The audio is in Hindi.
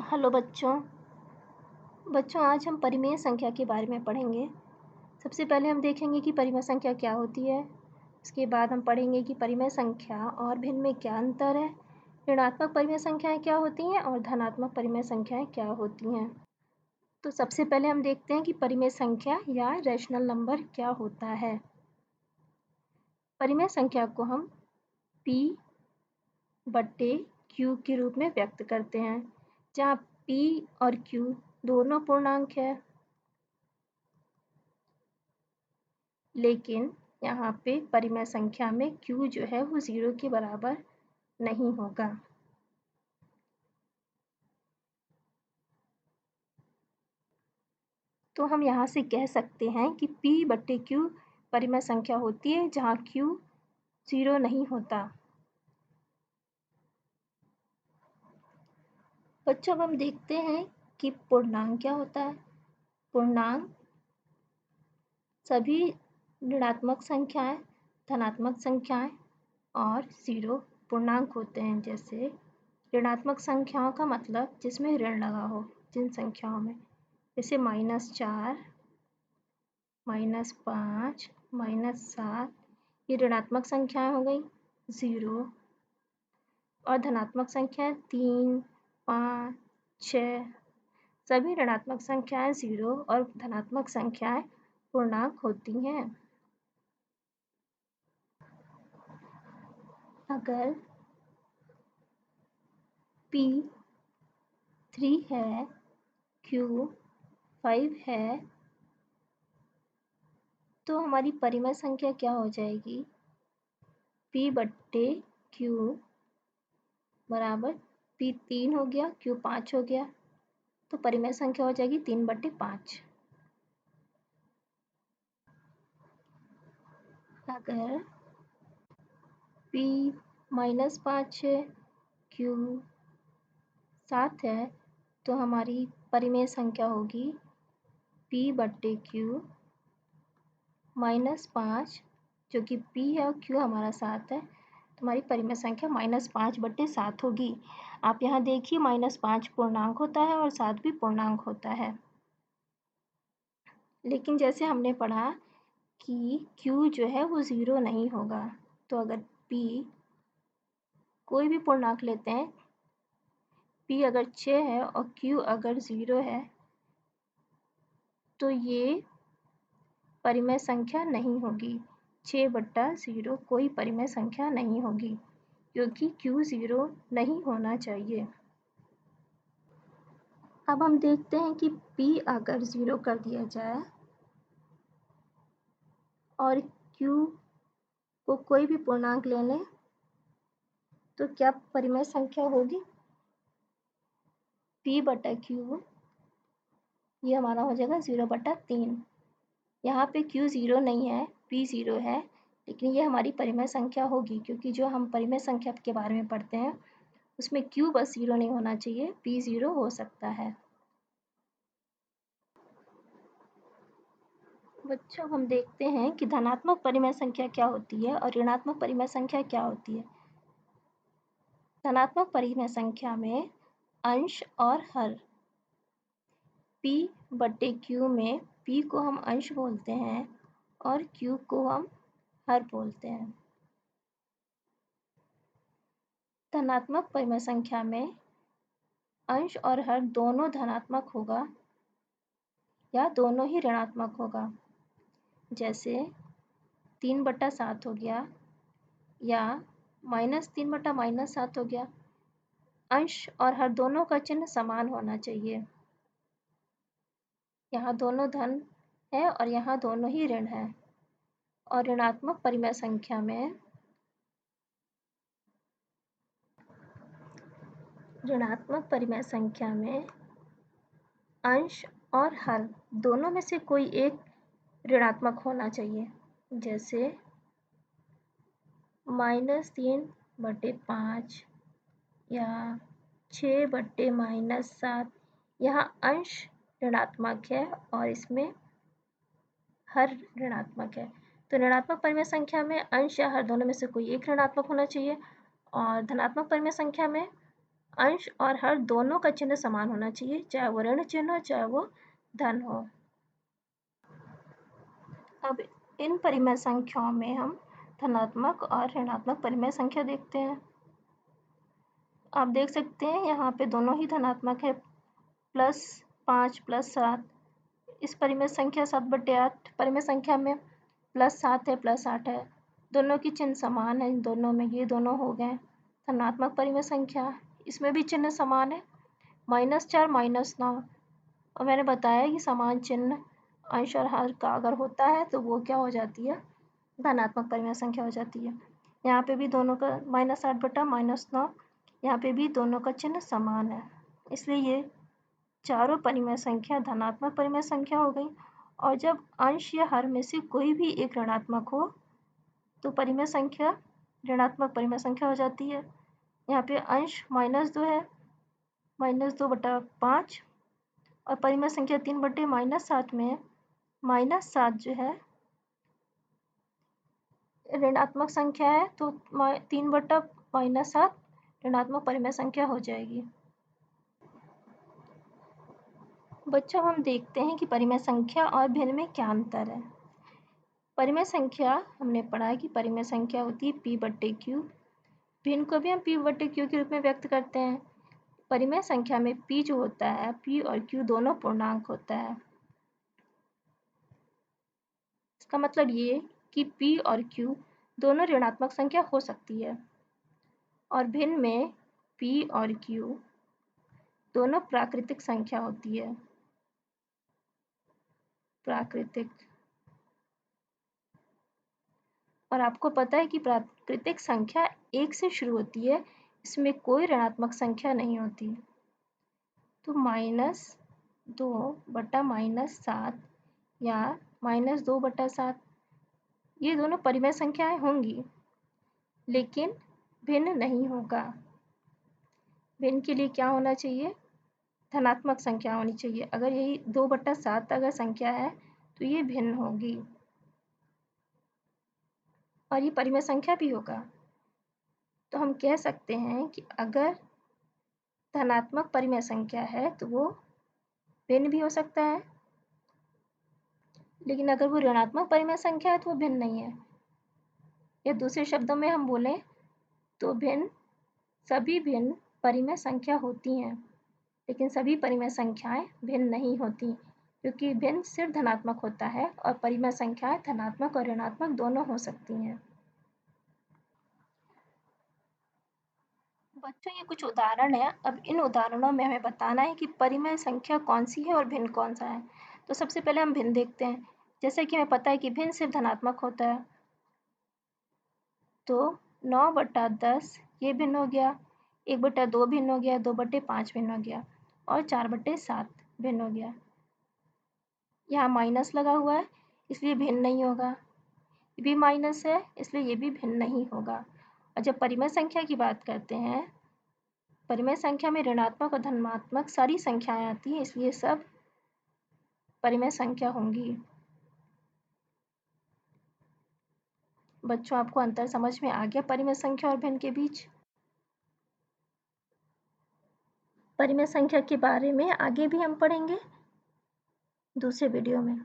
हेलो बच्चों आज हम परिमेय संख्या के बारे में पढ़ेंगे। सबसे पहले हम देखेंगे कि परिमेय संख्या क्या होती है। उसके बाद हम पढ़ेंगे कि परिमेय संख्या और भिन्न में क्या अंतर है, ऋणात्मक परिमेय संख्याएं क्या होती हैं और धनात्मक परिमेय संख्याएं क्या होती हैं। तो सबसे पहले हम देखते हैं कि परिमेय संख्या या रैशनल नंबर क्या होता है। परिमेय संख्या को हम P बट्टे Q के रूप में व्यक्त करते हैं, जहाँ P और Q दोनों पूर्णांक है, लेकिन यहाँ पे परिमेय संख्या में Q जो है वो 0 के बराबर नहीं होगा। तो हम यहाँ से कह सकते हैं कि P बट्टे Q परिमेय संख्या होती है जहाँ Q 0 नहीं होता। बच्चों अब हम देखते हैं कि पूर्णांक क्या होता है। पूर्णांक सभी ऋणात्मक संख्याएं, धनात्मक संख्याएं और 0 पूर्णांक होते हैं। जैसे ऋणात्मक संख्याओं का मतलब जिसमें ऋण लगा हो, जिन संख्याओं में, जैसे -4, -5, -7, ये ऋणात्मक संख्याएं हो गई। 0 और धनात्मक संख्याएं 3, 5, 6, सभी ऋणात्मक संख्याएं 0 और धनात्मक संख्याएं पूर्णांक होती हैं। अगर P 3 है, Q 5 है, तो हमारी परिमेय संख्या क्या हो जाएगी? P बट्टे Q बराबर P 3 हो गया, Q 5 हो गया, तो परिमेय संख्या हो जाएगी 3 बट्टे 5। अगर P -5 है, Q 7 है, तो हमारी परिमेय संख्या होगी P बट्टे Q -5, जो कि P है और Q हमारा 7 है, तो हमारी परिमेय संख्या -5 बट्टे 7 होगी। आप यहाँ देखिए -5 पूर्णांक होता है और 7 भी पूर्णांक होता है। लेकिन जैसे हमने पढ़ा कि Q जो है वो 0 नहीं होगा, तो अगर P कोई भी पूर्णांक लेते हैं, P अगर 6 है और Q अगर 0 है, तो ये परिमेय संख्या नहीं होगी। 6 बट्टा 0 कोई परिमेय संख्या नहीं होगी, क्योंकि Q 0 नहीं होना चाहिए। अब हम देखते हैं कि P अगर 0 कर दिया जाए और Q को कोई भी पूर्णांक ले लें, तो क्या परिमेय संख्या होगी? P बटा Q ये हमारा हो जाएगा 0 बटा 3। यहाँ पे Q 0 नहीं है, P 0 है, लेकिन ये हमारी परिमेय संख्या होगी, क्योंकि जो हम परिमेय संख्या के बारे में पढ़ते हैं उसमें Q बस 0 नहीं होना चाहिए, P 0 हो सकता है। बच्चों हम देखते हैं कि धनात्मक परिमेय संख्या क्या होती है और ऋणात्मक परिमेय संख्या क्या होती है। धनात्मक परिमेय संख्या में अंश और हर, P बट्टे Q में P को हम अंश बोलते हैं और Q को हम हर बोलते हैं। धनात्मक परिमेय संख्या में अंश और हर दोनों धनात्मक होगा या दोनों ही ऋणात्मक होगा। जैसे 3 बटा 7 हो गया या -3 बटा -7 हो गया। अंश और हर दोनों का चिन्ह समान होना चाहिए। यहाँ दोनों धन है और यहाँ दोनों ही ऋण है। और ऋणात्मक परिमेय संख्या में अंश और हर दोनों में से कोई एक ऋणात्मक होना चाहिए। जैसे -3 बटे 5 या 6 बटे -7, यहाँ अंश ऋणात्मक है और इसमें हर ऋणात्मक है। तो ऋणात्मक परिमेय संख्या में अंश या हर दोनों में से कोई एक ऋणात्मक होना चाहिए और धनात्मक परिमेय संख्या में अंश और हर दोनों का चिन्ह समान होना चाहिए, चाहे वो ऋण चिन्ह हो चाहे वो धन हो। अब इन परिमेय संख्याओं में हम धनात्मक और ऋणात्मक परिमेय संख्या देखते हैं। आप देख सकते हैं यहाँ पे दोनों ही धनात्मक है, +5 +7। इस परिमेय संख्या 7/8 परिमेय संख्या में +7 है +8 है, दोनों की चिन्ह समान है। इन दोनों में ये दोनों हो गए धनात्मक परिमेय संख्या। इसमें भी चिन्ह समान है, -4 -9। और मैंने बताया कि समान चिन्ह अंश और हर का अगर होता है तो वो क्या हो जाती है, धनात्मक परिमेय संख्या हो जाती है। यहाँ पे भी दोनों का -8/-9, यहाँ पे भी दोनों का चिन्ह समान है, इसलिए ये चारों परिमेय संख्या धनात्मक परिमेय संख्या हो गई। और जब अंश या हर में से कोई भी एक ऋणात्मक हो तो परिमेय संख्या ऋणात्मक परिमेय संख्या हो जाती है। यहाँ पे अंश -2 है, -2/5, और परिमेय संख्या 3/-7 में -7 जो है ऋणात्मक संख्या है, तो 3/-7 ऋणात्मक परिमेय संख्या हो जाएगी। बच्चों, हम देखते हैं कि परिमेय संख्या और भिन्न में क्या अंतर है। परिमेय संख्या हमने पढ़ा है कि परिमेय संख्या होती है p/q। भिन्न को भी हम p/q के रूप में व्यक्त करते हैं। परिमेय संख्या में p जो होता है, p और q दोनों पूर्णांक होता है। इसका मतलब ये कि p और q दोनों ऋणात्मक संख्या हो सकती है। और भिन्न में p और q दोनों प्राकृतिक संख्या होती है, प्राकृतिक। और आपको पता है कि प्राकृतिक संख्या 1 से शुरू होती है, इसमें कोई ऋणात्मक संख्या नहीं होती। तो -2/-7 या -2/7 ये दोनों परिमेय संख्याएं होंगी, लेकिन भिन्न नहीं होगा। भिन्न के लिए क्या होना चाहिए, धनात्मक संख्या होनी चाहिए। अगर यही 2/7 अगर संख्या है तो ये भिन्न होगी और ये परिमेय संख्या भी होगा। तो हम कह सकते हैं कि अगर धनात्मक परिमेय संख्या है तो वो भिन्न भी हो सकता है, लेकिन अगर वो ऋणात्मक परिमेय संख्या है तो वो भिन्न नहीं है। या दूसरे शब्दों में हम बोलें तो सभी भिन्न परिमेय संख्या होती हैं, लेकिन सभी परिमेय संख्याएं भिन्न नहीं होती, क्योंकि भिन्न सिर्फ धनात्मक होता है और परिमेय संख्याएं धनात्मक और ऋणात्मक दोनों हो सकती हैं। बच्चों, ये कुछ उदाहरण है। अब इन उदाहरणों में हमें बताना है कि परिमेय संख्या कौन सी है और भिन्न कौन सा है। तो सबसे पहले हम भिन्न देखते हैं। जैसे कि हमें पता है कि भिन्न सिर्फ धनात्मक होता है, तो 9/10 ये भिन्न हो गया, 1/2 भिन्न हो गया, 2/5 भिन्न हो गया और 4/7 भिन्न हो गया। यहाँ माइनस लगा हुआ है इसलिए भिन्न नहीं होगा, ये भी माइनस है इसलिए ये भी भिन्न नहीं होगा। और जब परिमेय संख्या की बात करते हैं, परिमेय संख्या में ऋणात्मक और धनात्मक सारी संख्याएं आती हैं, इसलिए सब परिमेय संख्या होंगी। बच्चों, आपको अंतर समझ में आ गया परिमेय संख्या और भिन्न के बीच? परिमेय संख्या के बारे में आगे भी हम पढ़ेंगे दूसरे वीडियो में।